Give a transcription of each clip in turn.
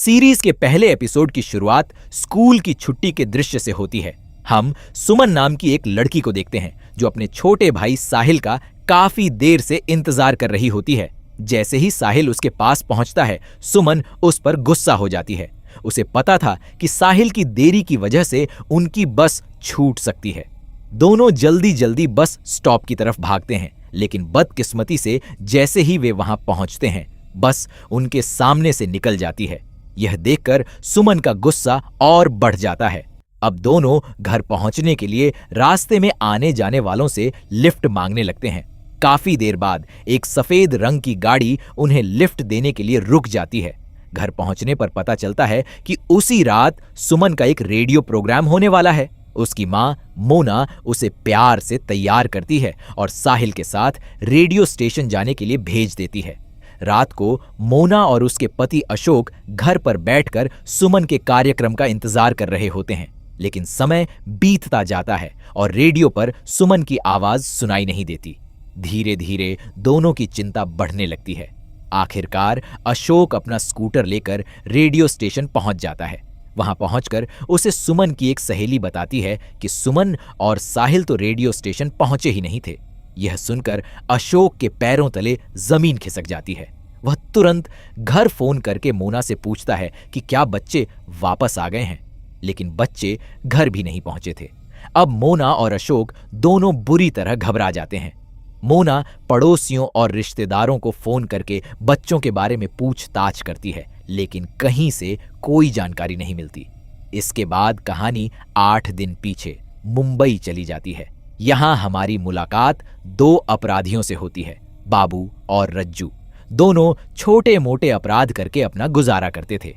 Series के पहले episode की शुरुआत स्कूल की छुट्टी के दृश्य से होती है। हम सुमन नाम की एक लड़की को देखते हैं जो अपने छोटे भाई साहिल का काफी देर से इंतजार कर रही होती है। जैसे ही साहिल उसके पास पहुंचता है, सुमन उस पर गुस्सा हो जाती है। उसे पता था कि साहिल की देरी की वजह से उनकी बस छूट सकती है। दोनों जल्दी जल्दी बस स्टॉप की तरफ भागते हैं, लेकिन बदकिस्मती से जैसे ही वे वहां पहुंचते हैं, बस उनके सामने से निकल जाती है। यह देखकर सुमन का गुस्सा और बढ़ जाता है। अब दोनों घर पहुंचने के लिए रास्ते में आने जाने वालों से लिफ्ट मांगने लगते हैं। काफी देर बाद एक सफेद रंग की गाड़ी उन्हें लिफ्ट देने के लिए रुक जाती है। घर पहुंचने पर पता चलता है कि उसी रात सुमन का एक रेडियो प्रोग्राम होने वाला है। उसकी मां मोना उसे प्यार से तैयार करती है और साहिल के साथ रेडियो स्टेशन जाने के लिए भेज देती है। रात को मोना और उसके पति अशोक घर पर बैठकर सुमन के कार्यक्रम का इंतजार कर रहे होते हैं, लेकिन समय बीतता जाता है और रेडियो पर सुमन की आवाज सुनाई नहीं देती। धीरे धीरे दोनों की चिंता बढ़ने लगती है। आखिरकार अशोक अपना स्कूटर लेकर रेडियो स्टेशन पहुंच जाता है। वहां पहुंचकर उसे सुमन की एक सहेली बताती है कि सुमन और साहिल तो रेडियो स्टेशन पहुंचे ही नहीं थे। यह सुनकर अशोक के पैरों तले जमीन खिसक जाती है। वह तुरंत घर फोन करके मोना से पूछता है कि क्या बच्चे वापस आ गए हैं, लेकिन बच्चे घर भी नहीं पहुंचे थे। अब मोना और अशोक दोनों बुरी तरह घबरा जाते हैं। मोना पड़ोसियों और रिश्तेदारों को फोन करके बच्चों के बारे में पूछताछ करती है, लेकिन कहीं से कोई जानकारी नहीं मिलती। इसके बाद कहानी 8 दिन पीछे मुंबई चली जाती है। यहां हमारी मुलाकात 2 अपराधियों से होती है, बाबू और रज्जू। दोनों छोटे मोटे अपराध करके अपना गुजारा करते थे।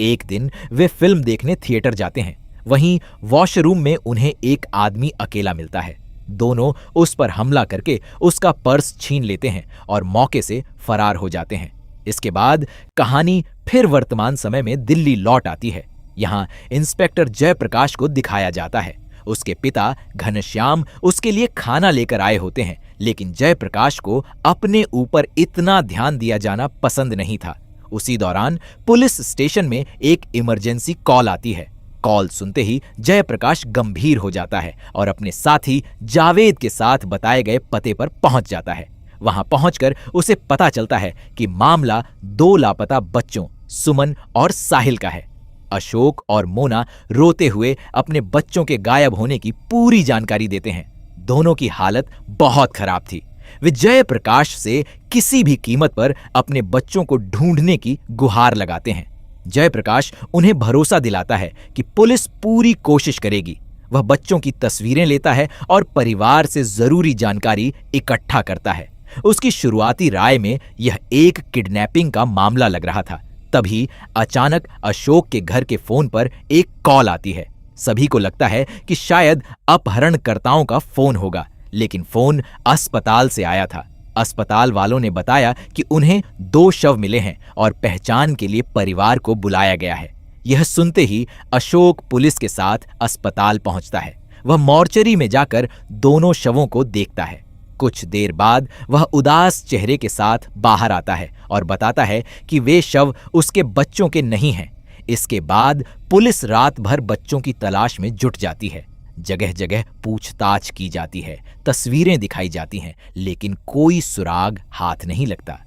एक दिन वे फिल्म देखने थिएटर जाते हैं। वहीं वॉशरूम में उन्हें एक आदमी अकेला मिलता है। दोनों उस पर हमला करके उसका पर्स छीन लेते हैं और मौके से फरार हो जाते हैं। इसके बाद कहानी फिर वर्तमान समय में दिल्ली लौट आती है। यहां इंस्पेक्टर जयप्रकाश को दिखाया जाता है। उसके पिता घनश्याम उसके लिए खाना लेकर आए होते हैं, लेकिन जयप्रकाश को अपने ऊपर इतना ध्यान दिया जाना पसंद नहीं था। उसी दौरान पुलिस स्टेशन में एक इमरजेंसी कॉल आती है। कॉल सुनते ही जयप्रकाश गंभीर हो जाता है और अपने साथी जावेद के साथ बताए गए पते पर पहुंच जाता है। वहां पहुंचकर उसे पता चलता है कि मामला 2 लापता बच्चों सुमन और साहिल का है। अशोक और मोना रोते हुए अपने बच्चों के गायब होने की पूरी जानकारी देते हैं। दोनों की हालत बहुत खराब थी। वे जयप्रकाश से किसी भी कीमत पर अपने बच्चों को ढूंढने की गुहार लगाते हैं। जयप्रकाश उन्हें भरोसा दिलाता है कि पुलिस पूरी कोशिश करेगी। वह बच्चों की तस्वीरें लेता है और परिवार से जरूरी जानकारी इकट्ठा करता है। उसकी शुरुआती राय में यह एक किडनैपिंग का मामला लग रहा था। तभी अचानक अशोक के घर के फोन पर एक कॉल आती है। सभी को लगता है कि शायद अपहरणकर्ताओं का फोन होगा, लेकिन फोन अस्पताल से आया था। अस्पताल वालों ने बताया कि उन्हें 2 शव मिले हैं और पहचान के लिए परिवार को बुलाया गया है। यह सुनते ही अशोक पुलिस के साथ अस्पताल पहुंचता है। वह मॉर्चरी में जाकर दोनों शवों को देखता है। कुछ देर बाद वह उदास चेहरे के साथ बाहर आता है और बताता है कि वे शव उसके बच्चों के नहीं हैं। इसके बाद पुलिस रात भर बच्चों की तलाश में जुट जाती है। जगह जगह पूछताछ की जाती है, तस्वीरें दिखाई जाती हैं, लेकिन कोई सुराग हाथ नहीं लगता।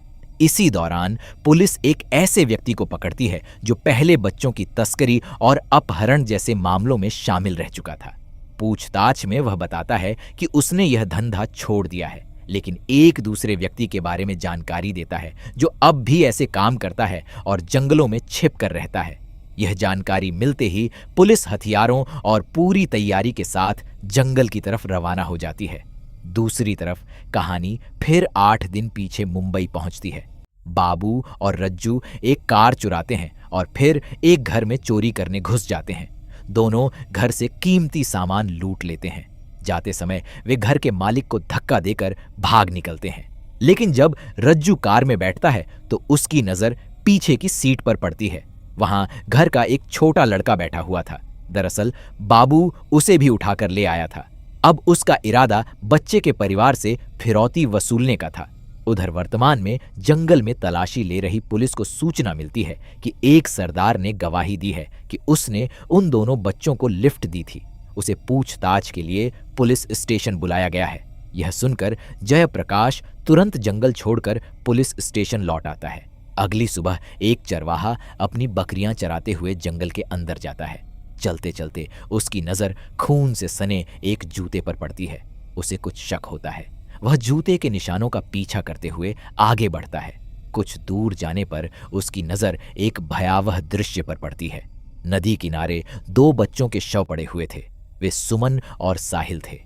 इसी दौरान पुलिस एक ऐसे व्यक्ति को पकड़ती है जो पहले बच्चों की तस्करी और अपहरण जैसे मामलों में शामिल रह चुका था। पूछताछ में वह बताता है कि उसने यह धंधा छोड़ दिया है, लेकिन एक दूसरे व्यक्ति के बारे में जानकारी देता है जो अब भी ऐसे काम करता है और जंगलों में छिप कर रहता है। यह जानकारी मिलते ही पुलिस हथियारों और पूरी तैयारी के साथ जंगल की तरफ रवाना हो जाती है। दूसरी तरफ कहानी फिर 8 दिन पीछे मुंबई पहुंचती है। बाबू और रज्जू एक कार चुराते हैं और फिर एक घर में चोरी करने घुस जाते हैं। दोनों घर से कीमती सामान लूट लेते हैं। जाते समय वे घर के मालिक को धक्का देकर भाग निकलते हैं, लेकिन जब रज्जू कार में बैठता है तो उसकी नजर पीछे की सीट पर पड़ती है। वहां घर का एक छोटा लड़का बैठा हुआ था। दरअसल बाबू उसे भी उठाकर ले आया था। अब उसका इरादा बच्चे के परिवार से फिरौती वसूलने का था। उधर वर्तमान में जंगल में तलाशी ले रही पुलिस को सूचना मिलती है कि एक सरदार ने गवाही दी है कि उसने उन दोनों बच्चों को लिफ्ट दी थी। उसे पूछताछ के लिए पुलिस स्टेशन बुलाया गया है। यह सुनकर जयप्रकाश तुरंत जंगल छोड़कर पुलिस स्टेशन लौट आता है। अगली सुबह एक चरवाहा अपनी बकरियां चराते हुए जंगल के अंदर जाता है। चलते चलते उसकी नजर खून से सने एक जूते पर पड़ती है। उसे कुछ शक होता है। वह जूते के निशानों का पीछा करते हुए आगे बढ़ता है। कुछ दूर जाने पर उसकी नजर एक भयावह दृश्य पर पड़ती है। नदी किनारे दो बच्चों के शव पड़े हुए थे। वे सुमन और साहिल थे।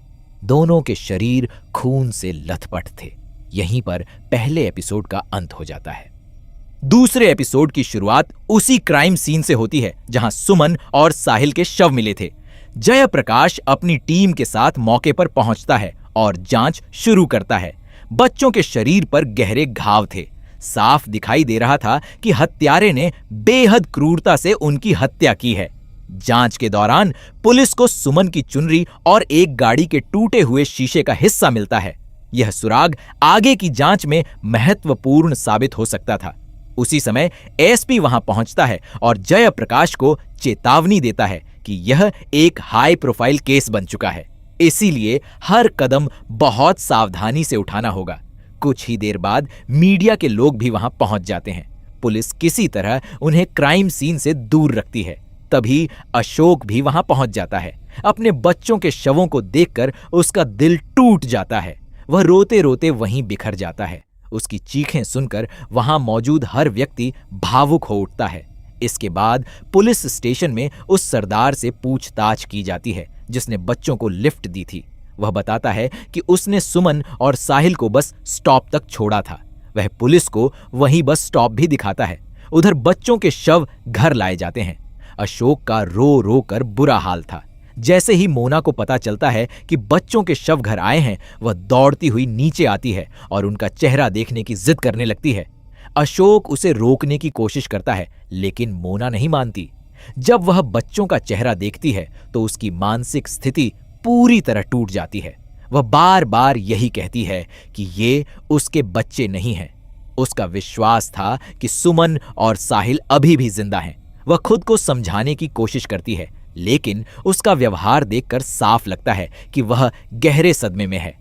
दोनों के शरीर खून से लथपथ थे। यहीं पर पहले एपिसोड का अंत हो जाता है। दूसरे एपिसोड की शुरुआत उसी क्राइम सीन से होती है जहां सुमन और साहिल के शव मिले थे। जयप्रकाश अपनी टीम के साथ मौके पर पहुंचता है और जांच शुरू करता है। बच्चों के शरीर पर गहरे घाव थे। साफ दिखाई दे रहा था कि हत्यारे ने बेहद क्रूरता से उनकी हत्या की है। जांच के दौरान पुलिस को सुमन की चुनरी और एक गाड़ी के टूटे हुए शीशे का हिस्सा मिलता है। यह सुराग आगे की जांच में महत्वपूर्ण साबित हो सकता था। उसी समय एसपी वहां पहुंचता है और जयप्रकाश को चेतावनी देता है कि यह एक हाई प्रोफाइल केस बन चुका है, इसीलिए हर कदम बहुत सावधानी से उठाना होगा। कुछ ही देर बाद मीडिया के लोग भी वहां पहुंच जाते हैं। पुलिस किसी तरह उन्हें क्राइम सीन से दूर रखती है। तभी अशोक भी वहां पहुंच जाता है। अपने बच्चों के शवों को देखकर उसका दिल टूट जाता है। वह रोते रोते वहीं बिखर जाता है। उसकी चीखें सुनकर वहां मौजूद हर व्यक्ति भावुक हो उठता है। इसके बाद पुलिस स्टेशन में उस सरदार से पूछताछ की जाती है जिसने बच्चों को लिफ्ट दी थी। वह बताता है कि उसने सुमन और साहिल को बस स्टॉप तक छोड़ा था। वह पुलिस को वहीं बस स्टॉप भी दिखाता है। उधर बच्चों के शव घर लाए जाते हैं। अशोक का रो रो कर बुरा हाल था। जैसे ही मोना को पता चलता है कि बच्चों के शव घर आए हैं, वह दौड़ती हुई नीचे आती है और उनका चेहरा देखने की जिद करने लगती है। अशोक उसे रोकने की कोशिश करता है, लेकिन मोना नहीं मानती। जब वह बच्चों का चेहरा देखती है तो उसकी मानसिक स्थिति पूरी तरह टूट जाती है। वह बार बार यही कहती है कि ये उसके बच्चे नहीं हैं। उसका विश्वास था कि सुमन और साहिल अभी भी जिंदा हैं। वह खुद को समझाने की कोशिश करती है, लेकिन उसका व्यवहार देखकर साफ लगता है कि वह गहरे सदमे में है।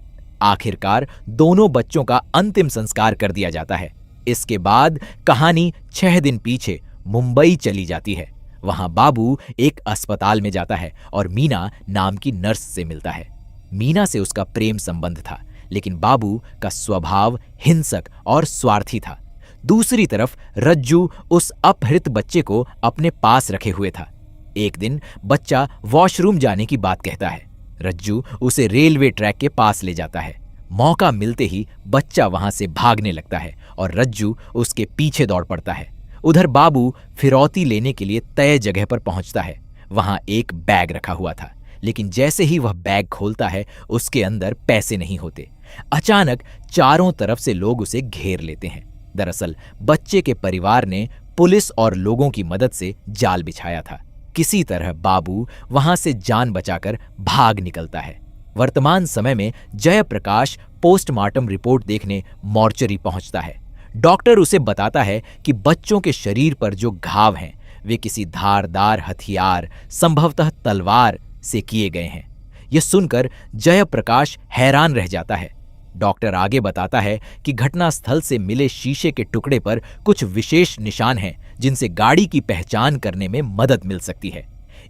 आखिरकार दोनों बच्चों का अंतिम संस्कार कर दिया जाता है। इसके बाद कहानी 6 दिन पीछे मुंबई चली जाती है। वहां बाबू एक अस्पताल में जाता है और मीना नाम की नर्स से मिलता है। मीना से उसका प्रेम संबंध था, लेकिन बाबू का स्वभाव हिंसक और स्वार्थी था। दूसरी तरफ रज्जू उस अपहृत बच्चे को अपने पास रखे हुए था। एक दिन बच्चा वॉशरूम जाने की बात कहता है। रज्जू उसे रेलवे ट्रैक के पास ले जाता है। मौका मिलते ही बच्चा वहां से भागने लगता है और रज्जू उसके पीछे दौड़ पड़ता है। उधर बाबू फिरौती लेने के लिए तय जगह पर पहुंचता है। वहां एक बैग रखा हुआ था, लेकिन जैसे ही वह बैग खोलता है उसके अंदर पैसे नहीं होते। अचानक चारों तरफ से लोग उसे घेर लेते हैं। दरअसल बच्चे के परिवार ने पुलिस और लोगों की मदद से जाल बिछाया था। किसी तरह बाबू वहां से जान बचाकर भाग निकलता है। वर्तमान समय में जयप्रकाश पोस्टमार्टम रिपोर्ट देखने मॉर्चरी पहुंचता है। डॉक्टर उसे बताता है कि बच्चों के शरीर पर जो घाव हैं वे किसी धारदार हथियार, संभवतः तलवार से किए गए हैं। यह सुनकर जयप्रकाश हैरान रह जाता है। डॉक्टर आगे बताता है कि घटनास्थल से मिले शीशे के टुकड़े पर कुछ विशेष निशान हैं जिनसे गाड़ी की पहचान करने में मदद मिल सकती है।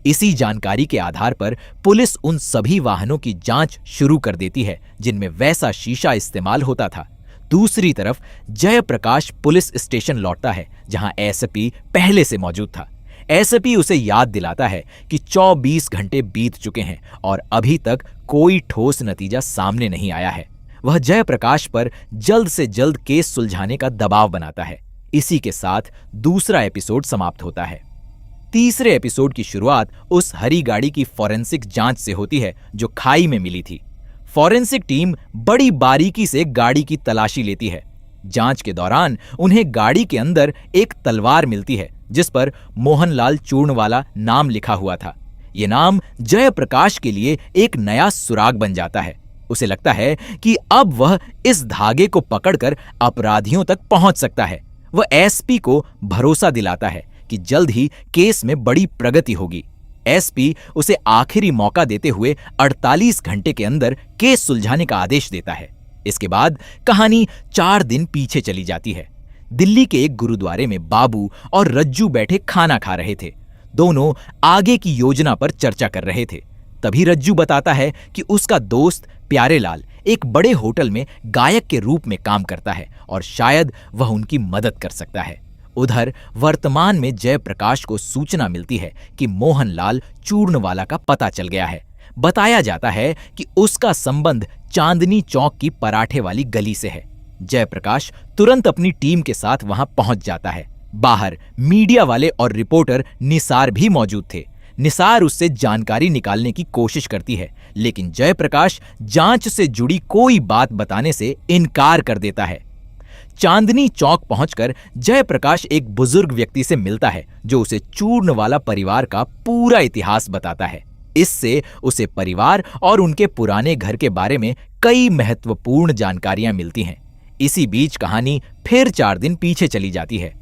इसी जानकारी के आधार पर पुलिस उन सभी वाहनों की जांच शुरू कर देती है जिनमें वैसा शीशा इस्तेमाल होता था। दूसरी तरफ जयप्रकाश पुलिस स्टेशन लौटता है जहां एसपी पहले से मौजूद था। एसपी उसे याद दिलाता है कि 24 घंटे बीत चुके हैं और अभी तक कोई ठोस नतीजा सामने नहीं आया है। वह जयप्रकाश पर जल्द से जल्द केस सुलझाने का दबाव बनाता है। इसी के साथ दूसरा एपिसोड समाप्त होता है। तीसरे एपिसोड की शुरुआत उस हरी गाड़ी की फॉरेंसिक जांच से होती है जो खाई में मिली थी। फॉरेंसिक टीम बड़ी बारीकी से गाड़ी की तलाशी लेती है। जांच के दौरान उन्हें गाड़ी के अंदर एक तलवार मिलती है जिस पर मोहनलाल चूर्णवाला नाम लिखा हुआ था। यह नाम जयप्रकाश के लिए एक नया सुराग बन जाता है। उसे लगता है कि अब वह इस धागे को पकड़कर अपराधियों तक पहुंच सकता है। वह एसपी को भरोसा दिलाता है कि जल्द ही केस में बड़ी प्रगति होगी। एसपी उसे आखिरी मौका देते हुए 48 घंटे के अंदर केस सुलझाने का आदेश देता है। इसके बाद कहानी 4 दिन पीछे चली जाती है। दिल्ली के एक गुरुद्वारे में बाबू और रज्जू बैठे खाना खा रहे थे। दोनों आगे की योजना पर चर्चा कर रहे थे। तभी रज्जू बताता है कि उसका दोस्त प्यारेलाल एक बड़े होटल में गायक के रूप में काम करता है और शायद वह उनकी मदद कर सकता है। उधर वर्तमान में जयप्रकाश को सूचना मिलती है कि मोहनलाल चूर्णवाला का पता चल गया है। बताया जाता है कि उसका संबंध चांदनी चौक की पराठे वाली गली से है। जयप्रकाश तुरंत अपनी टीम के साथ वहां पहुंच जाता है। बाहर मीडिया वाले और रिपोर्टर निसार भी मौजूद थे। निसार उससे जानकारी निकालने की कोशिश करती है, लेकिन जयप्रकाश जांच से जुड़ी कोई बात बताने से इनकार कर देता है। चांदनी चौक पहुंचकर जयप्रकाश एक बुजुर्ग व्यक्ति से मिलता है जो उसे चूर्णवाला परिवार का पूरा इतिहास बताता है। इससे उसे परिवार और उनके पुराने घर के बारे में कई महत्वपूर्ण जानकारियां मिलती हैं। इसी बीच कहानी फिर 4 दिन पीछे चली जाती है।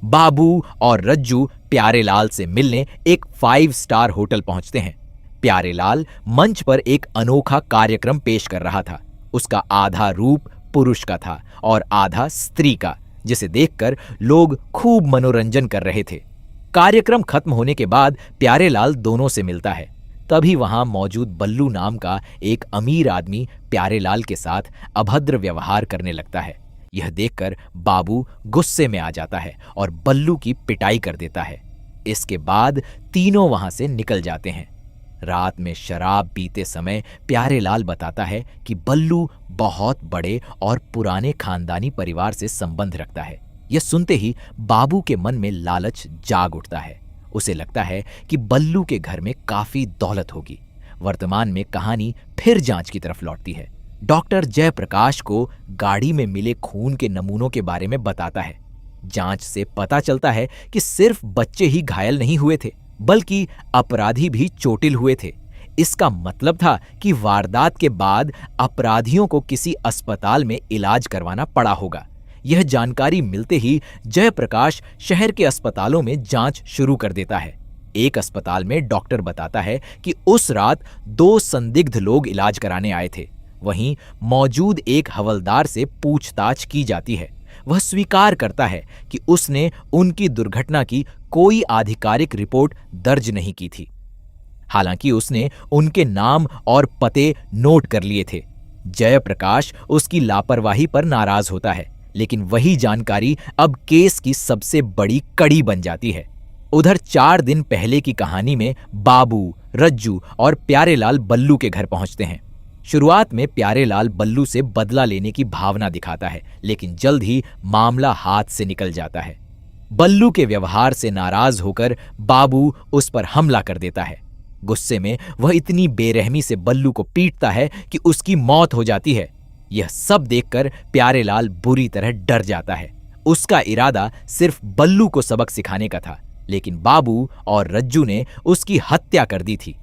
बाबू और रज्जू प्यारेलाल से मिलने एक 5 स्टार होटल पहुंचते हैं। प्यारेलाल मंच पर एक अनोखा कार्यक्रम पेश कर रहा था। उसका आधा रूप पुरुष का था और आधा स्त्री का, जिसे देखकर लोग खूब मनोरंजन कर रहे थे। कार्यक्रम खत्म होने के बाद प्यारेलाल दोनों से मिलता है। तभी वहां मौजूद बल्लू नाम का एक अमीर आदमी प्यारेलाल के साथ अभद्र व्यवहार करने लगता है। यह देखकर बाबू गुस्से में आ जाता है और बल्लू की पिटाई कर देता है। इसके बाद तीनों वहां से निकल जाते हैं। रात में शराब पीते समय प्यारेलाल बताता है कि बल्लू बहुत बड़े और पुराने खानदानी परिवार से संबंध रखता है। यह सुनते ही बाबू के मन में लालच जाग उठता है। उसे लगता है कि बल्लू के घर में काफी दौलत होगी। वर्तमान में कहानी फिर जांच की तरफ लौटती है। डॉक्टर जयप्रकाश को गाड़ी में मिले खून के नमूनों के बारे में बताता है। जांच से पता चलता है कि सिर्फ बच्चे ही घायल नहीं हुए थे, बल्कि अपराधी भी चोटिल हुए थे। इसका मतलब था कि वारदात के बाद अपराधियों को किसी अस्पताल में इलाज करवाना पड़ा होगा। यह जानकारी मिलते ही जयप्रकाश शहर के अस्पतालों में जांच शुरू कर देता है। एक अस्पताल में डॉक्टर बताता है कि उस रात 2 संदिग्ध लोग इलाज कराने आए थे। वहीं मौजूद एक हवलदार से पूछताछ की जाती है। वह स्वीकार करता है कि उसने उनकी दुर्घटना की कोई आधिकारिक रिपोर्ट दर्ज नहीं की थी। हालांकि उसने उनके नाम और पते नोट कर लिए थे। जयप्रकाश उसकी लापरवाही पर नाराज होता है, लेकिन वही जानकारी अब केस की सबसे बड़ी कड़ी बन जाती है। उधर 4 दिन पहले की कहानी में बाबू, रज्जू और प्यारेलाल बल्लू के घर पहुंचते हैं। शुरुआत में प्यारेलाल बल्लू से बदला लेने की भावना दिखाता है, लेकिन जल्द ही मामला हाथ से निकल जाता है। बल्लू के व्यवहार से नाराज होकर बाबू उस पर हमला कर देता है। गुस्से में वह इतनी बेरहमी से बल्लू को पीटता है कि उसकी मौत हो जाती है। यह सब देखकर प्यारेलाल बुरी तरह डर जाता है। उसका इरादा सिर्फ बल्लू को सबक सिखाने का था, लेकिन बाबू और रज्जू ने उसकी हत्या कर दी थी।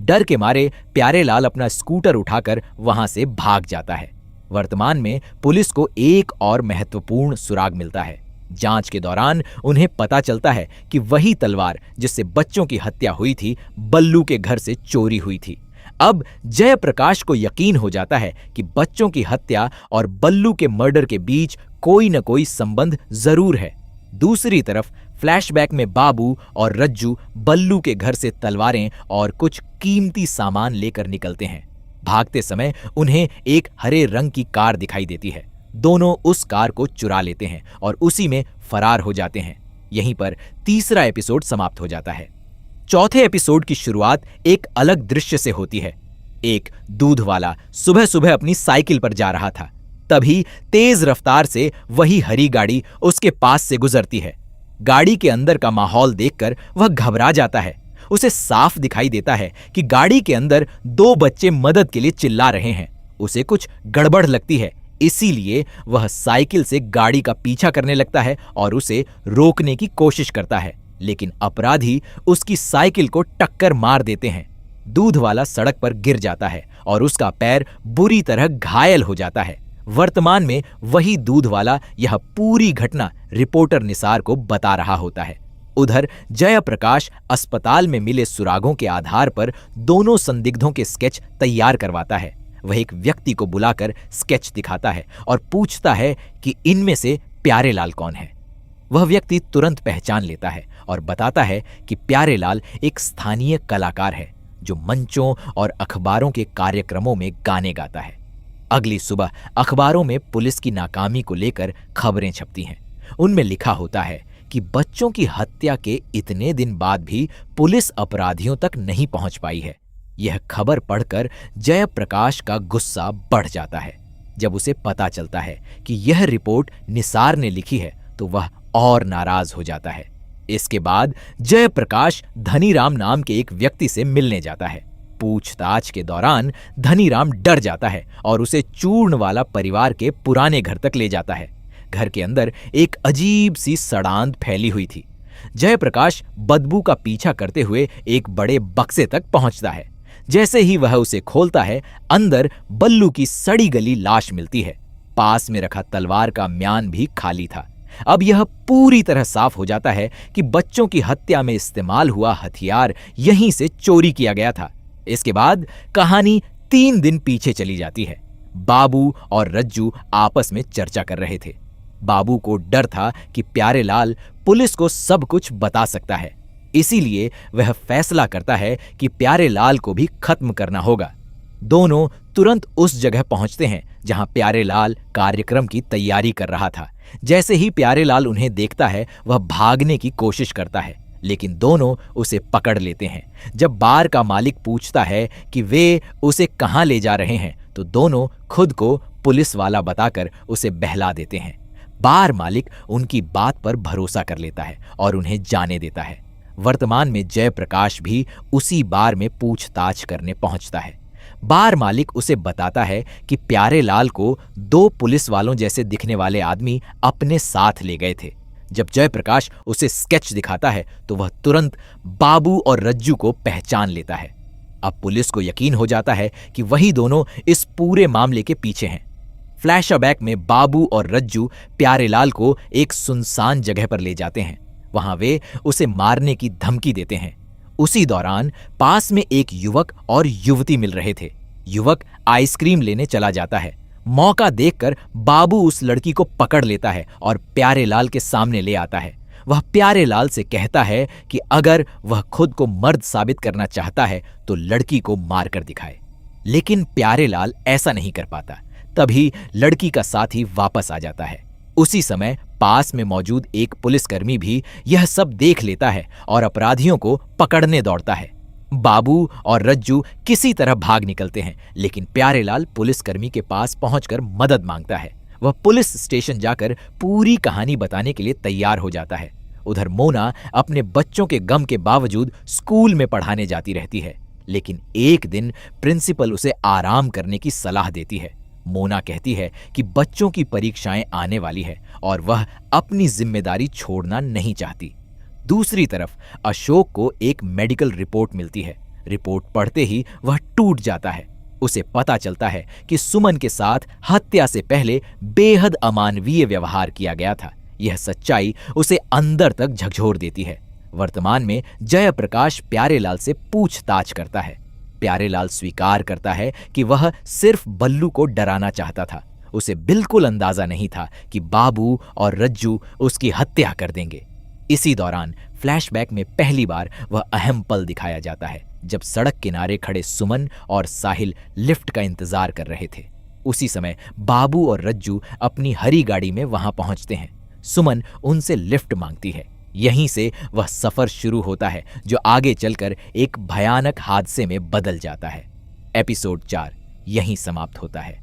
डर के मारे प्यारेलाल अपना स्कूटर उठाकर वहां से भाग जाता है। वर्तमान में पुलिस को एक और महत्वपूर्ण सुराग मिलता है। जांच के दौरान उन्हें पता चलता है कि वही तलवार जिससे बच्चों की हत्या हुई थी, बल्लू के घर से चोरी हुई थी। अब जयप्रकाश को यकीन हो जाता है कि बच्चों की हत्या और बल्लू के मर्डर के बीच कोई न कोई संबंध जरूर है। दूसरी तरफ फ्लैशबैक में बाबू और रज्जू बल्लू के घर से तलवारें और कुछ कीमती सामान लेकर निकलते हैं। भागते समय उन्हें एक हरे रंग की कार दिखाई देती है। दोनों उस कार को चुरा लेते हैं और उसी में फरार हो जाते हैं। यहीं पर तीसरा एपिसोड समाप्त हो जाता है। चौथे एपिसोड की शुरुआत एक अलग दृश्य से होती है। एक दूध वाला सुबह सुबह अपनी साइकिल पर जा रहा था। तभी तेज रफ्तार से वही हरी गाड़ी उसके पास से गुजरती है। गाड़ी के अंदर का माहौल देखकर वह घबरा जाता है। उसे साफ दिखाई देता है कि गाड़ी के अंदर 2 बच्चे मदद के लिए चिल्ला रहे हैं। उसे कुछ गड़बड़ लगती है, इसीलिए वह साइकिल से गाड़ी का पीछा करने लगता है और उसे रोकने की कोशिश करता है, लेकिन अपराधी उसकी साइकिल को टक्कर मार देते हैं। दूध वाला सड़क पर गिर जाता है और उसका पैर बुरी तरह घायल हो जाता है। वर्तमान में वही दूध वाला यह पूरी घटना रिपोर्टर निसार को बता रहा होता है। उधर जयप्रकाश अस्पताल में मिले सुरागों के आधार पर दोनों संदिग्धों के स्केच तैयार करवाता है। वह एक व्यक्ति को बुलाकर स्केच दिखाता है और पूछता है कि इनमें से प्यारेलाल कौन है। वह व्यक्ति तुरंत पहचान लेता है और बताता है कि प्यारेलाल एक स्थानीय कलाकार है जो मंचों और अखबारों के कार्यक्रमों में गाने गाता है। अगली सुबह अखबारों में पुलिस की नाकामी को लेकर खबरें छपती हैं। उनमें लिखा होता है कि बच्चों की हत्या के इतने दिन बाद भी पुलिस अपराधियों तक नहीं पहुंच पाई है। यह खबर पढ़कर जयप्रकाश का गुस्सा बढ़ जाता है। जब उसे पता चलता है कि यह रिपोर्ट निसार ने लिखी है तो वह और नाराज हो जाता है। इसके बाद जयप्रकाश धनीराम नाम के एक व्यक्ति से मिलने जाता है। पूछताछ के दौरान धनीराम डर जाता है और उसे चूर्णवाला परिवार के पुराने घर तक ले जाता है। घर के अंदर एक अजीब सी सड़ांध फैली हुई थी। जयप्रकाश बदबू का पीछा करते हुए एक बड़े बक्से तक पहुंचता है। जैसे ही वह उसे खोलता है, अंदर बल्लू की सड़ी गली लाश मिलती है। पास में रखा तलवार का म्यान भी खाली था। अब यह पूरी तरह साफ हो जाता है कि बच्चों की हत्या में इस्तेमाल हुआ हथियार यहीं से चोरी किया गया था। इसके बाद कहानी 3 दिन पीछे चली जाती है। बाबू और रज्जू आपस में चर्चा कर रहे थे। बाबू को डर था कि प्यारेलाल पुलिस को सब कुछ बता सकता है, इसीलिए वह फैसला करता है कि प्यारेलाल को भी खत्म करना होगा। दोनों तुरंत उस जगह पहुंचते हैं जहां प्यारेलाल कार्यक्रम की तैयारी कर रहा था। जैसे ही प्यारेलाल उन्हें देखता है, वह भागने की कोशिश करता है, लेकिन दोनों उसे पकड़ लेते हैं। जब बार का मालिक पूछता है कि वे उसे कहां ले जा रहे हैं, तो दोनों खुद को पुलिस वाला बताकर उसे बहला देते हैं। बार मालिक उनकी बात पर भरोसा कर लेता है और उन्हें जाने देता है। वर्तमान में जयप्रकाश भी उसी बार में पूछताछ करने पहुंचता है। बार मालिक उसे बताता है कि प्यारेलाल को 2 पुलिस वालों जैसे दिखने वाले आदमी अपने साथ ले गए थे। जब जयप्रकाश उसे स्केच दिखाता है तो वह तुरंत बाबू और रज्जू को पहचान लेता है। अब पुलिस को यकीन हो जाता है कि वही दोनों इस पूरे मामले के पीछे हैं। फ्लैशबैक में बाबू और रज्जू प्यारेलाल को एक सुनसान जगह पर ले जाते हैं। वहां वे उसे मारने की धमकी देते हैं। उसी दौरान पास में एक युवक और युवती मिल रहे थे। युवक आइसक्रीम लेने चला जाता है। मौका देखकर बाबू उस लड़की को पकड़ लेता है और प्यारेलाल के सामने ले आता है। वह प्यारेलाल से कहता है कि अगर वह खुद को मर्द साबित करना चाहता है तो लड़की को मारकर दिखाए, लेकिन प्यारेलाल ऐसा नहीं कर पाता। तभी लड़की का साथी वापस आ जाता है। उसी समय पास में मौजूद एक पुलिसकर्मी भी यह सब देख लेता है और अपराधियों को पकड़ने दौड़ता है। बाबू और रज्जू किसी तरह भाग निकलते हैं, लेकिन प्यारेलाल पुलिसकर्मी के पास पहुंचकर मदद मांगता है। वह पुलिस स्टेशन जाकर पूरी कहानी बताने के लिए तैयार हो जाता है। उधर मोना अपने बच्चों के गम के बावजूद स्कूल में पढ़ाने जाती रहती है, लेकिन एक दिन प्रिंसिपल उसे आराम करने की सलाह देती है। मोना कहती है कि बच्चों की परीक्षाएं आने वाली है और वह अपनी जिम्मेदारी छोड़ना नहीं चाहती। दूसरी तरफ अशोक को एक मेडिकल रिपोर्ट मिलती है। रिपोर्ट पढ़ते ही वह टूट जाता है। उसे पता चलता है कि सुमन के साथ हत्या से पहले बेहद अमानवीय व्यवहार किया गया था। यह सच्चाई उसे अंदर तक झकझोर देती है। वर्तमान में जयप्रकाश प्यारेलाल से पूछताछ करता है। प्यारेलाल स्वीकार करता है कि वह सिर्फ बल्लू को डराना चाहता था। उसे बिल्कुल अंदाजा नहीं था कि बाबू और रज्जू उसकी हत्या कर देंगे। इसी दौरान फ्लैशबैक में पहली बार वह अहम पल दिखाया जाता है जब सड़क किनारे खड़े सुमन और साहिल लिफ्ट का इंतजार कर रहे थे। उसी समय बाबू और रज्जू अपनी हरी गाड़ी में वहां पहुंचते हैं। सुमन उनसे लिफ्ट मांगती है। यहीं से वह सफर शुरू होता है जो आगे चलकर एक भयानक हादसे में बदल जाता है। एपिसोड 4 यहीं समाप्त होता है।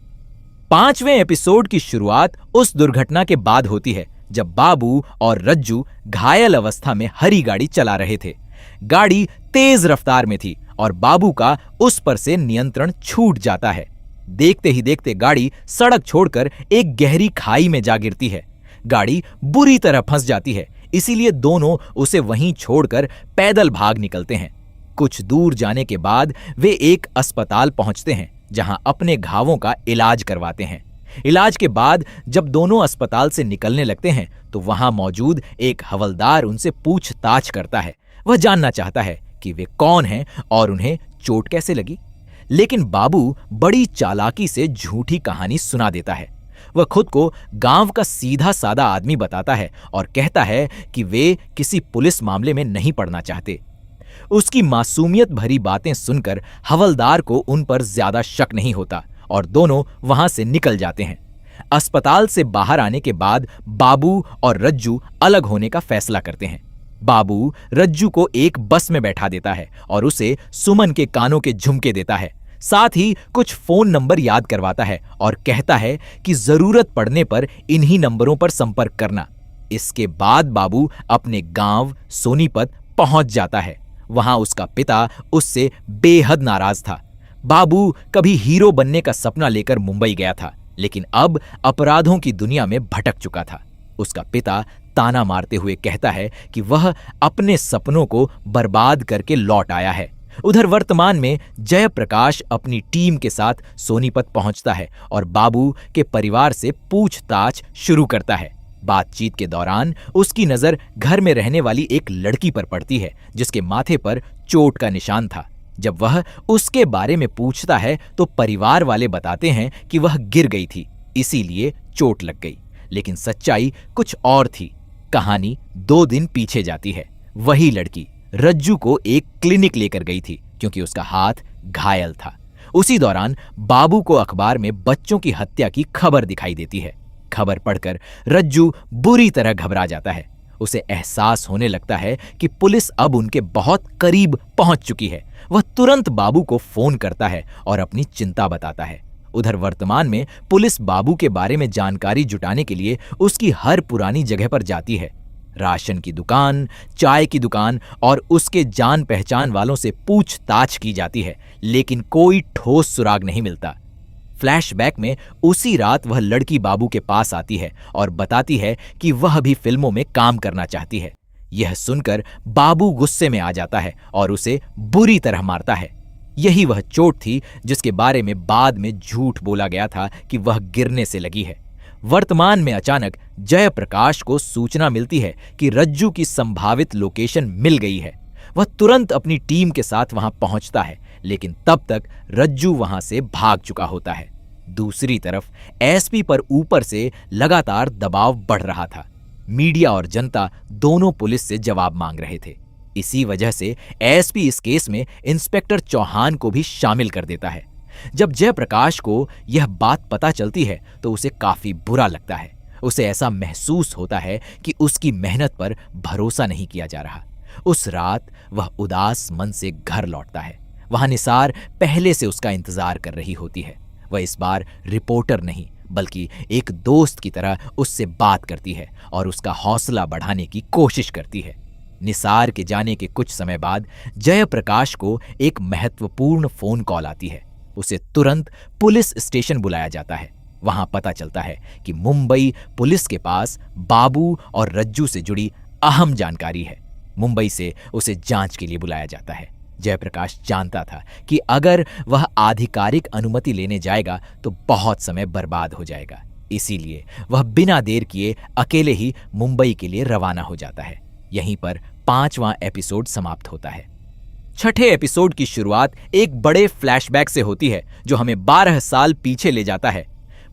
5वें एपिसोड की शुरुआत उस दुर्घटना के बाद होती है जब बाबू और रज्जू घायल अवस्था में हरी गाड़ी चला रहे थे। गाड़ी तेज रफ्तार में थी और बाबू का उस पर से नियंत्रण छूट जाता है। देखते ही देखते गाड़ी सड़क छोड़कर एक गहरी खाई में जा गिरती है। गाड़ी बुरी तरह फंस जाती है, इसीलिए दोनों उसे वहीं छोड़कर पैदल भाग निकलते हैं। कुछ दूर जाने के बाद वे एक अस्पताल पहुंचते हैं जहां अपने घावों का इलाज करवाते हैं। इलाज के बाद जब दोनों अस्पताल से निकलने लगते हैं तो वहां मौजूद एक हवलदार उनसे पूछताछ करता है। वह जानना चाहता है कि वे कौन हैं और उन्हें चोट कैसे लगी। लेकिन बाबू बड़ी चालाकी से झूठी कहानी सुना देता है। वह खुद को गांव का सीधा सादा आदमी बताता है और कहता है कि वे किसी पुलिस मामले में नहीं पड़ना चाहते। उसकी मासूमियत भरी बातें सुनकर हवलदार को उन पर ज्यादा शक नहीं होता और दोनों वहां से निकल जाते हैं। अस्पताल से बाहर आने के बाद बाबू और रज्जू अलग होने का फैसला करते हैं। बाबू रज्जू को एक बस में बैठा देता है और उसे सुमन के कानों के झुमके देता है। साथ ही कुछ फोन नंबर याद करवाता है और कहता है कि जरूरत पड़ने पर इन्हीं नंबरों पर संपर्क करना। इसके बाद बाबू अपने गांव सोनीपत पहुंच जाता है। वहां उसका पिता उससे बेहद नाराज था। बाबू कभी हीरो बनने का सपना लेकर मुंबई गया था, लेकिन अब अपराधों की दुनिया में भटक चुका था। उसका पिता ताना मारते हुए कहता है कि वह अपने सपनों को बर्बाद करके लौट आया है। उधर वर्तमान में जयप्रकाश अपनी टीम के साथ सोनीपत पहुंचता है और बाबू के परिवार से पूछताछ शुरू करता है। बातचीत के दौरान उसकी नजर घर में रहने वाली एक लड़की पर पड़ती है जिसके माथे पर चोट का निशान था। जब वह उसके बारे में पूछता है तो परिवार वाले बताते हैं कि वह गिर गई थी, इसीलिए चोट लग गई। लेकिन सच्चाई कुछ और थी। कहानी 2 दिन पीछे जाती है। वही लड़की रज्जू को एक क्लिनिक लेकर गई थी क्योंकि उसका हाथ घायल था। उसी दौरान बाबू को अखबार में बच्चों की हत्या की खबर दिखाई देती है। खबर पढ़कर रज्जू बुरी तरह घबरा जाता है। उसे एहसास होने लगता है कि पुलिस अब उनके बहुत करीब पहुंच चुकी है। वह तुरंत बाबू को फोन करता है और अपनी चिंता बताता है। उधर वर्तमान में पुलिस बाबू के बारे में जानकारी जुटाने के लिए उसकी हर पुरानी जगह पर जाती है। राशन की दुकान, चाय की दुकान और उसके जान पहचान वालों से पूछताछ की जाती है, लेकिन कोई ठोस सुराग नहीं मिलता। फ्लैशबैक में उसी रात वह लड़की बाबू के पास आती है और बताती है कि वह भी फिल्मों में काम करना चाहती है। यह सुनकर बाबू गुस्से में आ जाता है और उसे बुरी तरह मारता है। यही वह चोट थी जिसके बारे में बाद में झूठ बोला गया था कि वह गिरने से लगी है। वर्तमान में अचानक जयप्रकाश को सूचना मिलती है कि रज्जू की संभावित लोकेशन मिल गई है। वह तुरंत अपनी टीम के साथ वहां पहुंचता है, लेकिन तब तक रज्जू वहां से भाग चुका होता है। दूसरी तरफ एसपी पर ऊपर से लगातार दबाव बढ़ रहा था। मीडिया और जनता दोनों पुलिस से जवाब मांग रहे थे। इसी वजह से एसपी इस केस में इंस्पेक्टर चौहान को भी शामिल कर देता है। जब जयप्रकाश को यह बात पता चलती है तो उसे काफी बुरा लगता है। उसे ऐसा महसूस होता है कि उसकी मेहनत पर भरोसा नहीं किया जा रहा। उस रात वह उदास मन से घर लौटता है। वहां निसार पहले से उसका इंतजार कर रही होती है। वह इस बार रिपोर्टर नहीं बल्कि एक दोस्त की तरह उससे बात करती है और उसका हौसला बढ़ाने की कोशिश करती है। निसार के जाने के कुछ समय बाद जयप्रकाश को एक महत्वपूर्ण फोन कॉल आती है। उसे तुरंत पुलिस स्टेशन बुलाया जाता है। वहां पता चलता है कि मुंबई पुलिस के पास बाबू और रज्जू से जुड़ी अहम जानकारी है। मुंबई से उसे जांच के लिए बुलाया जाता है। जयप्रकाश जानता था कि अगर वह आधिकारिक अनुमति लेने जाएगा तो बहुत समय बर्बाद हो जाएगा, इसीलिए वह बिना देर किए अकेले ही मुंबई के लिए रवाना हो जाता है। यहीं पर 5वां एपिसोड समाप्त होता है। छठे एपिसोड की शुरुआत एक बड़े फ्लैशबैक से होती है जो हमें 12 साल पीछे ले जाता है।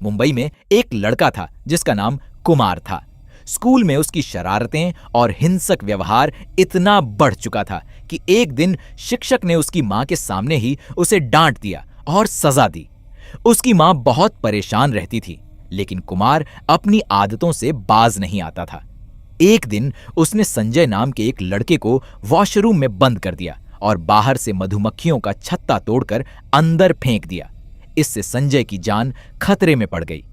मुंबई में एक लड़का था जिसका नाम कुमार था। स्कूल में उसकी शरारतें और हिंसक व्यवहार इतना बढ़ चुका था कि एक दिन शिक्षक ने उसकी मां के सामने ही उसे डांट दिया और सजा दी। उसकी मां बहुत परेशान रहती थी, लेकिन कुमार अपनी आदतों से बाज नहीं आता था। एक दिन उसने संजय नाम के एक लड़के को वॉशरूम में बंद कर दिया और बाहर से मधुमक्खियों का छत्ता तोड़कर अंदर फेंक दिया। इससे संजय की जान खतरे में पड़ गई।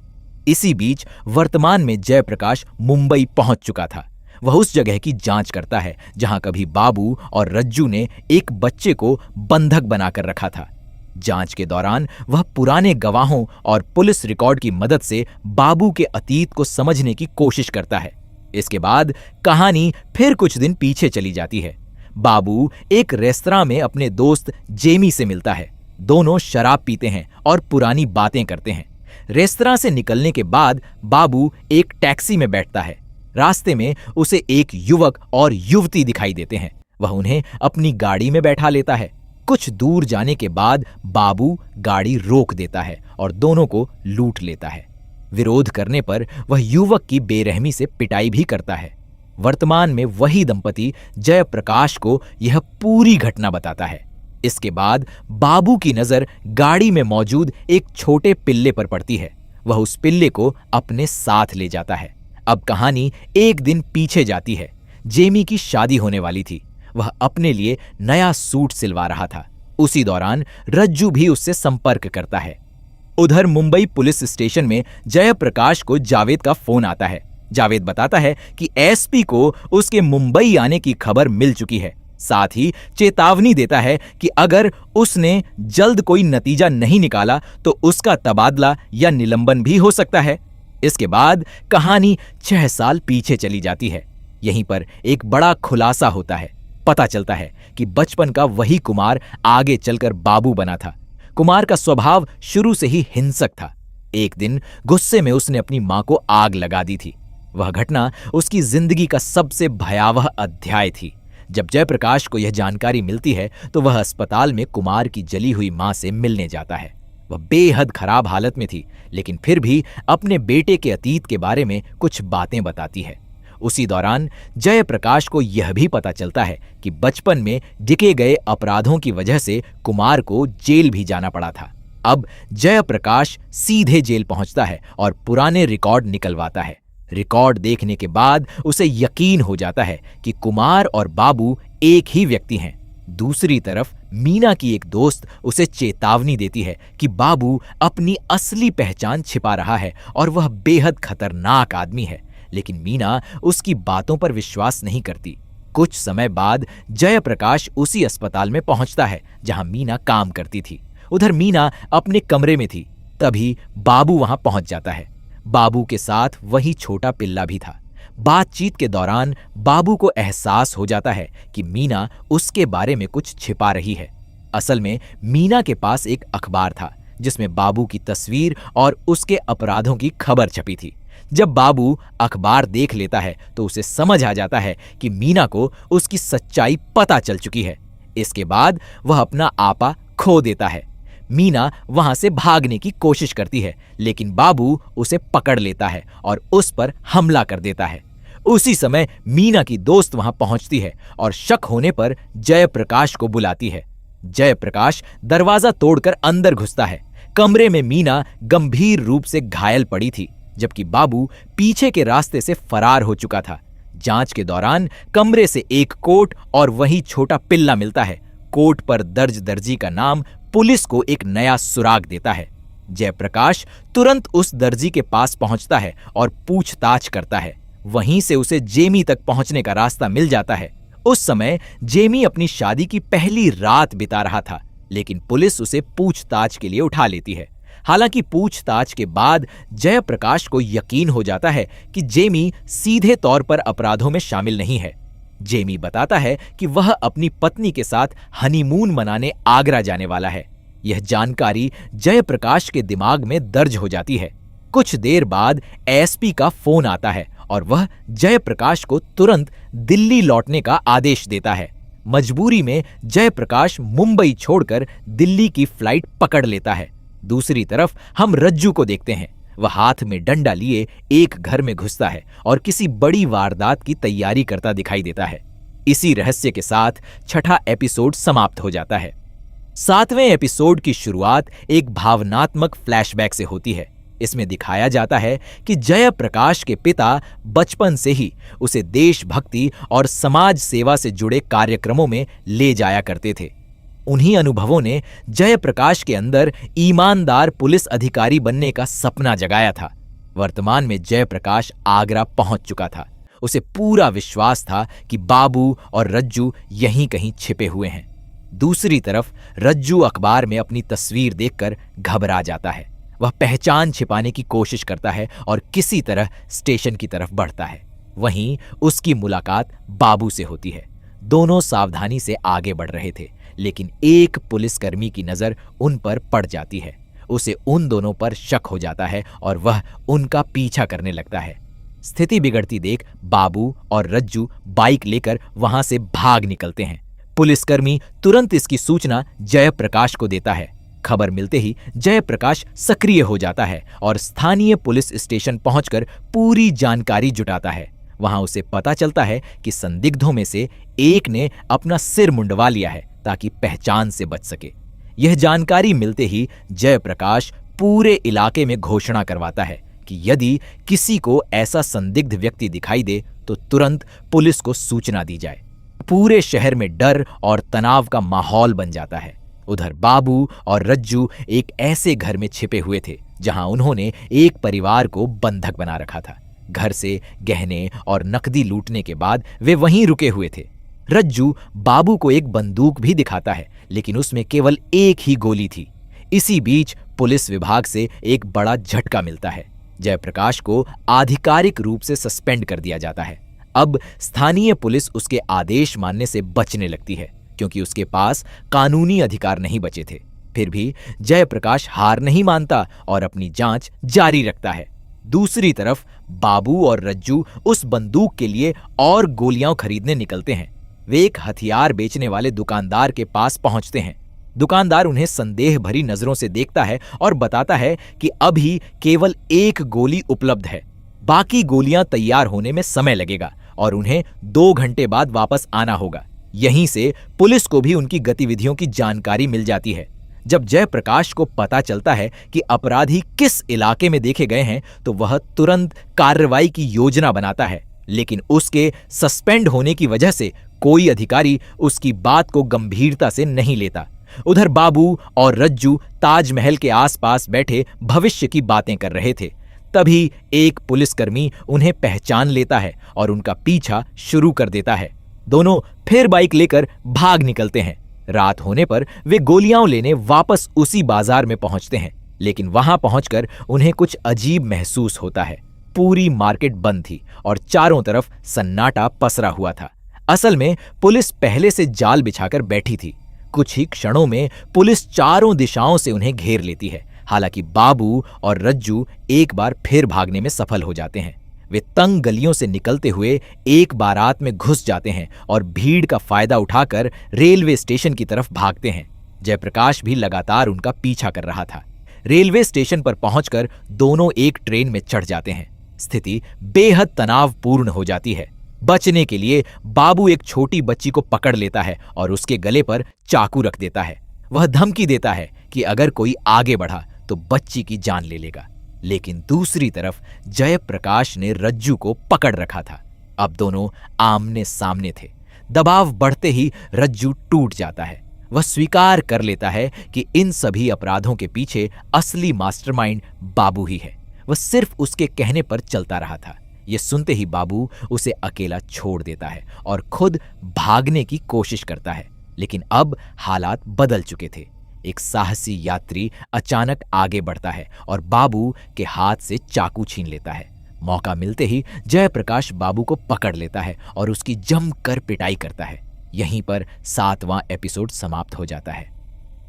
इसी बीच वर्तमान में जयप्रकाश मुंबई पहुंच चुका था। वह उस जगह की जांच करता है जहां कभी बाबू और रज्जू ने एक बच्चे को बंधक बनाकर रखा था। जांच के दौरान वह पुराने गवाहों और पुलिस रिकॉर्ड की मदद से बाबू के अतीत को समझने की कोशिश करता है। इसके बाद कहानी फिर कुछ दिन पीछे चली जाती है। बाबू एक रेस्तरां में अपने दोस्त जेमी से मिलता है। दोनों शराब पीते हैं और पुरानी बातें करते हैं। रेस्तरां से निकलने के बाद बाबू एक टैक्सी में बैठता है। रास्ते में उसे एक युवक और युवती दिखाई देते हैं। वह उन्हें अपनी गाड़ी में बैठा लेता है। कुछ दूर जाने के बाद बाबू गाड़ी रोक देता है और दोनों को लूट लेता है। विरोध करने पर वह युवक की बेरहमी से पिटाई भी करता है। वर्तमान में वही दंपति जयप्रकाश को यह पूरी घटना बताता है। इसके बाद बाबू की नजर गाड़ी में मौजूद एक छोटे पिल्ले पर पड़ती है। वह उस पिल्ले को अपने साथ ले जाता है। अब कहानी एक दिन पीछे जाती है। जेमी की शादी होने वाली थी। वह अपने लिए नया सूट सिलवा रहा था। उसी दौरान रज्जू भी उससे संपर्क करता है। उधर मुंबई पुलिस स्टेशन में जयप्रकाश को जावेद का फोन आता है। जावेद बताता है कि एसपी को उसके मुंबई आने की खबर मिल चुकी है। साथ ही चेतावनी देता है कि अगर उसने जल्द कोई नतीजा नहीं निकाला तो उसका तबादला या निलंबन भी हो सकता है। इसके बाद कहानी 6 साल पीछे चली जाती है। यहीं पर एक बड़ा खुलासा होता है। पता चलता है कि बचपन का वही कुमार आगे चलकर बाबू बना था। कुमार का स्वभाव शुरू से ही हिंसक था। एक दिन गुस्से में उसने अपनी मां को आग लगा दी थी। वह घटना उसकी जिंदगी का सबसे भयावह अध्याय थी। जब जयप्रकाश को यह जानकारी मिलती है तो वह अस्पताल में कुमार की जली हुई मां से मिलने जाता है। वह बेहद खराब हालत में थी, लेकिन फिर भी अपने बेटे के अतीत के बारे में कुछ बातें बताती है। उसी दौरान जयप्रकाश को यह भी पता चलता है कि बचपन में डिके गए अपराधों की वजह से कुमार को जेल भी जाना पड़ा था। अब जयप्रकाश सीधे जेल पहुंचता है और पुराने रिकॉर्ड निकलवाता है। रिकॉर्ड देखने के बाद उसे यकीन हो जाता है कि कुमार और बाबू एक ही व्यक्ति हैं। दूसरी तरफ मीना की एक दोस्त उसे चेतावनी देती है कि बाबू अपनी असली पहचान छिपा रहा है और वह बेहद खतरनाक आदमी है। लेकिन मीना उसकी बातों पर विश्वास नहीं करती। कुछ समय बाद जयप्रकाश उसी अस्पताल में पहुंचता है जहां मीना काम करती थी। उधर मीना अपने कमरे में थी। तभी बाबू वहां पहुंच जाता है। बाबू के साथ वही छोटा पिल्ला भी था। बातचीत के दौरान बाबू को एहसास हो जाता है कि मीना उसके बारे में कुछ छिपा रही है। असल में मीना के पास एक अखबार था जिसमें बाबू की तस्वीर और उसके अपराधों की खबर छपी थी। जब बाबू अखबार देख लेता है तो उसे समझ आ जाता है कि मीना को उसकी सच्चाई पता चल चुकी है। इसके बाद वह अपना आपा खो देता है। मीना वहां से भागने की कोशिश करती है, लेकिन बाबू उसे पकड़ लेता है और उस पर हमला कर देता है। उसी समय मीना की दोस्त वहां पहुंचती है और शक होने पर जयप्रकाश को बुलाती है। जयप्रकाश दरवाजा तोड़कर अंदर घुसता है। कमरे में मीना गंभीर रूप से घायल पड़ी थी, जबकि बाबू पीछे के रास्ते से फरार हो चुका था। जांच के दौरान कमरे से एक कोट और वही छोटा पिल्ला मिलता है। कोट पर दर्ज दर्जी का नाम पुलिस को एक नया सुराग देता है। जयप्रकाश तुरंत उस दर्जी के पास पहुंचता है और पूछताछ करता है। वहीं से उसे जेमी तक पहुंचने का रास्ता मिल जाता है। उस समय जेमी अपनी शादी की पहली रात बिता रहा था, लेकिन पुलिस उसे पूछताछ के लिए उठा लेती है। हालांकि पूछताछ के बाद जयप्रकाश को यकीन हो जाता है कि जेमी सीधे तौर पर अपराधों में शामिल नहीं है। जेमी बताता है कि वह अपनी पत्नी के साथ हनीमून मनाने आगरा जाने वाला है। यह जानकारी जयप्रकाश के दिमाग में दर्ज हो जाती है। कुछ देर बाद एसपी का फोन आता है और वह जयप्रकाश को तुरंत दिल्ली लौटने का आदेश देता है। मजबूरी में जयप्रकाश मुंबई छोड़कर दिल्ली की फ्लाइट पकड़ लेता है। दूसरी तरफ हम रज्जू को देखते हैं। वह हाथ में डंडा लिए एक घर में घुसता है और किसी बड़ी वारदात की तैयारी करता दिखाई देता है। इसी रहस्य के साथ 6वां एपिसोड समाप्त हो जाता है। 7वें एपिसोड की शुरुआत एक भावनात्मक फ्लैशबैक से होती है। इसमें दिखाया जाता है कि जयप्रकाश के पिता बचपन से ही उसे देशभक्ति और समाज सेवा से जुड़े कार्यक्रमों में ले जाया करते थे। उन्हीं अनुभवों ने जयप्रकाश के अंदर ईमानदार पुलिस अधिकारी बनने का सपना जगाया था। वर्तमान में जयप्रकाश आगरा पहुंच चुका था। उसे पूरा विश्वास था कि बाबू और रज्जू यहीं कहीं छिपे हुए हैं। दूसरी तरफ रज्जू अखबार में अपनी तस्वीर देखकर घबरा जाता है। वह पहचान छिपाने की कोशिश करता है और किसी तरह स्टेशन की तरफ बढ़ता है। वहीं उसकी मुलाकात बाबू से होती है। दोनों सावधानी से आगे बढ़ रहे थे, लेकिन एक पुलिसकर्मी की नजर उन पर पड़ जाती है। उसे उन दोनों पर शक हो जाता है और वह उनका पीछा करने लगता है। स्थिति बिगड़ती देख बाबू और रज्जू बाइक लेकर वहां से भाग निकलते हैं। पुलिसकर्मी तुरंत इसकी सूचना जयप्रकाश को देता है। खबर मिलते ही जयप्रकाश सक्रिय हो जाता है और स्थानीय पुलिस स्टेशन पहुंचकर पूरी जानकारी जुटाता है। वहां उसे पता चलता है कि संदिग्धों में से एक ने अपना सिर मुंडवा लिया है ताकि पहचान से बच सके। यह जानकारी मिलते ही जयप्रकाश पूरे इलाके में घोषणा करवाता है कि यदि किसी को ऐसा संदिग्ध व्यक्ति दिखाई दे तो तुरंत पुलिस को सूचना दी जाए। पूरे शहर में डर और तनाव का माहौल बन जाता है। उधर बाबू और रज्जू एक ऐसे घर में छिपे हुए थे जहां उन्होंने एक परिवार को बंधक बना रखा था। घर से गहने और नकदी लूटने के बाद वे वहीं रुके हुए थे। रज्जू बाबू को एक बंदूक भी दिखाता है, लेकिन उसमें केवल एक ही गोली थी। इसी बीच पुलिस विभाग से एक बड़ा झटका मिलता है। जयप्रकाश को आधिकारिक रूप से सस्पेंड कर दिया जाता है। अब स्थानीय पुलिस उसके आदेश मानने से बचने लगती है, क्योंकि उसके पास कानूनी अधिकार नहीं बचे थे। फिर भी जयप्रकाश हार नहीं मानता और अपनी जांच जारी रखता है। दूसरी तरफ बाबू और रज्जू उस बंदूक के लिए और गोलियां खरीदने निकलते हैं। वे एक हथियार बेचने वाले दुकानदार के पास पहुंचते हैं। दुकानदार उन्हें संदेह भरी नजरों से देखता है और बताता है कि अभी केवल एक गोली उपलब्ध है, बाकी गोलियां तैयार होने में समय लगेगा और उन्हें 2 घंटे बाद वापस आना होगा। यहीं से पुलिस को भी उनकी गतिविधियों की जानकारी मिल जाती है। जब जयप्रकाश को पता चलता है कि अपराधी किस इलाके में देखे गए हैं तो वह तुरंत कार्रवाई की योजना बनाता है, लेकिन उसके सस्पेंड होने की वजह से कोई अधिकारी उसकी बात को गंभीरता से नहीं लेता। उधर बाबू और रज्जू ताजमहल के आसपास बैठे भविष्य की बातें कर रहे थे। तभी एक पुलिसकर्मी उन्हें पहचान लेता है और उनका पीछा शुरू कर देता है। दोनों फिर बाइक लेकर भाग निकलते हैं। रात होने पर वे गोलियां लेने वापस उसी बाजार में पहुंचते हैं, लेकिन वहां पहुंचकर उन्हें कुछ अजीब महसूस होता है। पूरी मार्केट बंद थी और चारों तरफ सन्नाटा पसरा हुआ था। असल में पुलिस पहले से जाल बिछाकर बैठी थी। कुछ ही क्षणों में पुलिस चारों दिशाओं से उन्हें घेर लेती है। हालांकि बाबू और रज्जू एक बार फिर भागने में सफल हो जाते हैं। वे तंग गलियों से निकलते हुए एक बारात में घुस जाते हैं और भीड़ का फायदा उठाकर रेलवे स्टेशन की तरफ भागते हैं। जयप्रकाश भी लगातार उनका पीछा कर रहा था। रेलवे स्टेशन पर पहुंचकर दोनों एक ट्रेन में चढ़ जाते हैं। स्थिति बेहद तनावपूर्ण हो जाती है। बचने के लिए बाबू एक छोटी बच्ची को पकड़ लेता है और उसके गले पर चाकू रख देता है। वह धमकी देता है कि अगर कोई आगे बढ़ा तो बच्ची की जान ले लेगा। लेकिन दूसरी तरफ जयप्रकाश ने रज्जू को पकड़ रखा था। अब दोनों आमने सामने थे। दबाव बढ़ते ही रज्जू टूट जाता है। वह स्वीकार कर लेता है कि इन सभी अपराधों के पीछे असली मास्टरमाइंड बाबू ही है। वह सिर्फ उसके कहने पर चलता रहा था। यह सुनते ही बाबू उसे अकेला छोड़ देता है और खुद भागने की कोशिश करता है। लेकिन अब हालात बदल चुके थे। एक साहसी यात्री अचानक आगे बढ़ता है और बाबू के हाथ से चाकू छीन लेता है। मौका मिलते ही जयप्रकाश बाबू को पकड़ लेता है और उसकी जमकर पिटाई करता है। यहीं पर 7वां एपिसोड समाप्त हो जाता है।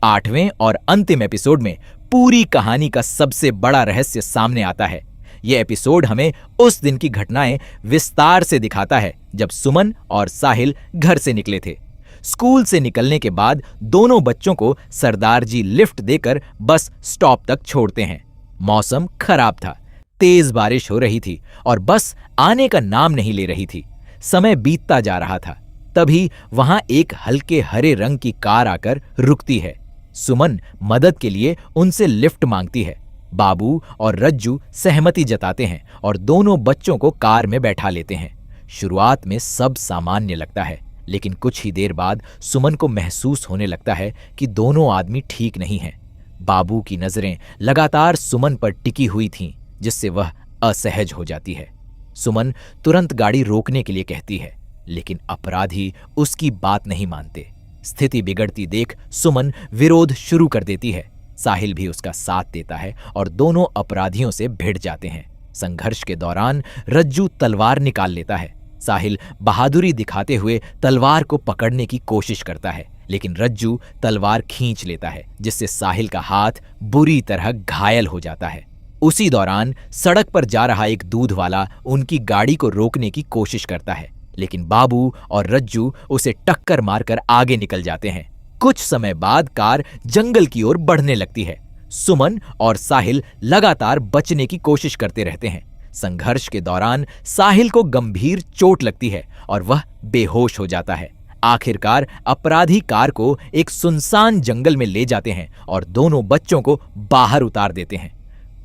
8वें और अंतिम एपिसोड में पूरी कहानी का सबसे बड़ा रहस्य सामने आता है। यह एपिसोड हमें उस दिन की घटनाएं विस्तार से दिखाता है जब सुमन और साहिल घर से निकले थे। स्कूल से निकलने के बाद दोनों बच्चों को सरदार जी लिफ्ट देकर बस स्टॉप तक छोड़ते हैं। मौसम खराब था, तेज बारिश हो रही थी और बस आने का नाम नहीं ले रही थी। समय बीतता जा रहा था। तभी वहां एक हल्के हरे रंग की कार आकर रुकती है। सुमन मदद के लिए उनसे लिफ्ट मांगती है। बाबू और रज्जू सहमति जताते हैं और दोनों बच्चों को कार में बैठा लेते हैं। शुरुआत में सब सामान्य लगता है, लेकिन कुछ ही देर बाद सुमन को महसूस होने लगता है कि दोनों आदमी ठीक नहीं हैं। बाबू की नजरें लगातार सुमन पर टिकी हुई थीं, जिससे वह असहज हो जाती है। सुमन तुरंत गाड़ी रोकने के लिए कहती है, लेकिन अपराधी उसकी बात नहीं मानते। स्थिति बिगड़ती देख सुमन विरोध शुरू कर देती है। साहिल भी उसका साथ देता है और दोनों अपराधियों से भिड़ जाते हैं। संघर्ष के दौरान रज्जू तलवार निकाल लेता है। साहिल बहादुरी दिखाते हुए तलवार को पकड़ने की कोशिश करता है, लेकिन रज्जू तलवार खींच लेता है, जिससे साहिल का हाथ बुरी तरह घायल हो जाता है। उसी दौरान सड़क पर जा रहा एक दूध वाला उनकी गाड़ी को रोकने की कोशिश करता है, लेकिन बाबू और रज्जू उसे टक्कर मारकर आगे निकल जाते हैं। कुछ समय बाद कार जंगल की ओर बढ़ने लगती है। सुमन और साहिल लगातार बचने की कोशिश करते रहते हैं। संघर्ष के दौरान साहिल को गंभीर चोट लगती है और वह बेहोश हो जाता है। आखिरकार अपराधी कार को एक सुनसान जंगल में ले जाते हैं और दोनों बच्चों को बाहर उतार देते हैं।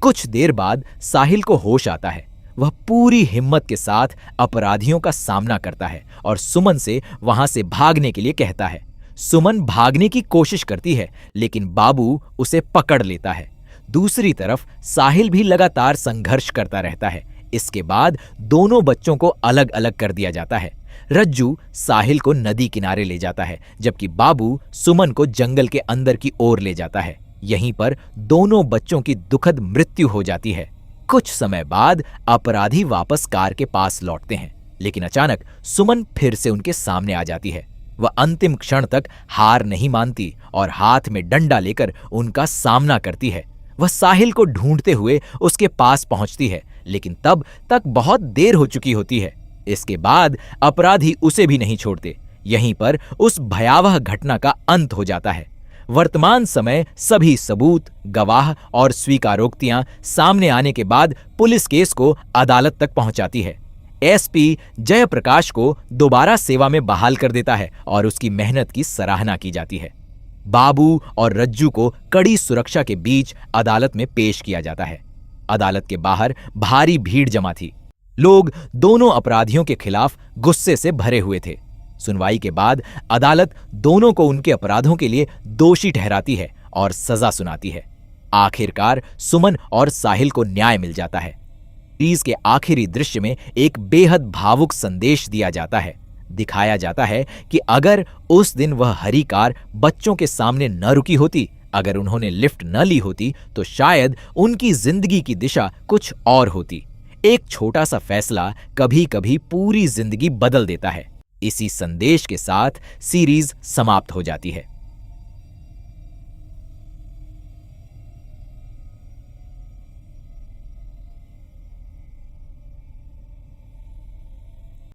कुछ देर बाद साहिल को होश आता है। वह पूरी हिम्मत के साथ अपराधियों का सामना करता है और सुमन से वहां से भागने के लिए कहता है। सुमन भागने की कोशिश करती है, लेकिन बाबू उसे पकड़ लेता है। दूसरी तरफ साहिल भी लगातार संघर्ष करता रहता है। इसके बाद दोनों बच्चों को अलग अलग कर दिया जाता है। रज्जू साहिल को नदी किनारे ले जाता है, जबकि बाबू सुमन को जंगल के अंदर की ओर ले जाता है। यहीं पर दोनों बच्चों की दुखद मृत्यु हो जाती है। कुछ समय बाद अपराधी वापस कार के पास लौटते हैं, लेकिन अचानक सुमन फिर से उनके सामने आ जाती है। वह अंतिम क्षण तक हार नहीं मानती और हाथ में डंडा लेकर उनका सामना करती है। वह साहिल को ढूंढते हुए उसके पास पहुंचती है, लेकिन तब तक बहुत देर हो चुकी होती है। इसके बाद अपराधी उसे भी नहीं छोड़ते। यहीं पर उस भयावह घटना का अंत हो जाता है। वर्तमान समय सभी सबूत, गवाह और स्वीकारोक्तियां सामने आने के बाद पुलिस केस को अदालत तक पहुंचाती है। एसपी जयप्रकाश को दोबारा सेवा में बहाल कर देता है और उसकी मेहनत की सराहना की जाती है। बाबू और रज्जू को कड़ी सुरक्षा के बीच अदालत में पेश किया जाता है। अदालत के बाहर भारी भीड़ जमा थी। लोग दोनों अपराधियों के खिलाफ गुस्से से भरे हुए थे। सुनवाई के बाद अदालत दोनों को उनके अपराधों के लिए दोषी ठहराती है और सजा सुनाती है। आखिरकार सुमन और साहिल को न्याय मिल जाता है। सीरीज के आखिरी दृश्य में एक बेहद भावुक संदेश दिया जाता है। दिखाया जाता है कि अगर उस दिन वह हरी कार बच्चों के सामने न रुकी होती, अगर उन्होंने लिफ्ट न ली होती, तो शायद उनकी जिंदगी की दिशा कुछ और होती। एक छोटा सा फैसला कभी कभी पूरी जिंदगी बदल देता है। इसी संदेश के साथ सीरीज समाप्त हो जाती है।